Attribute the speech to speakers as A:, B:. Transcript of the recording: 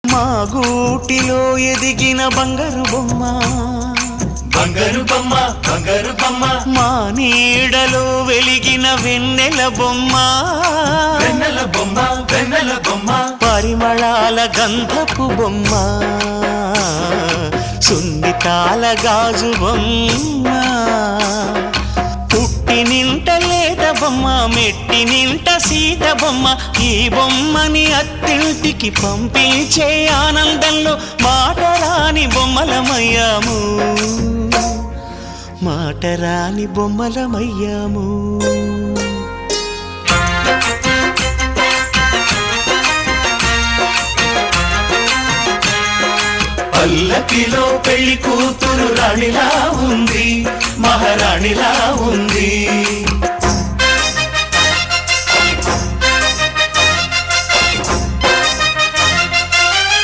A: మా గూటిలో ఎదిగిన బంగారు బొమ్మ,
B: బంగారు బొమ్మ, బంగారు బొమ్మ,
A: మా నీడలో వెలిగిన వెన్నెల బొమ్మ,
B: వెన్నెల బొమ్మ, వెన్నెల బొమ్మ,
A: పరిమళాల గంధపు బొమ్మ, సున్నితాల గాజు బొమ్మ, పుట్టి నింట లేత బొమ్మ, మెట్టి నింట సీత బొమ్మ. ఈ బొమ్మని అత్తింటికి పంపించే ఆనందంలో మాటరాని బొమ్మలమయ్యాము, మాటరాని బొమ్మలమయ్యాము.
B: పల్లకిలో పెళ్లి కూతురు రాణిలా ఉంది, మహారాణిలా ఉంది.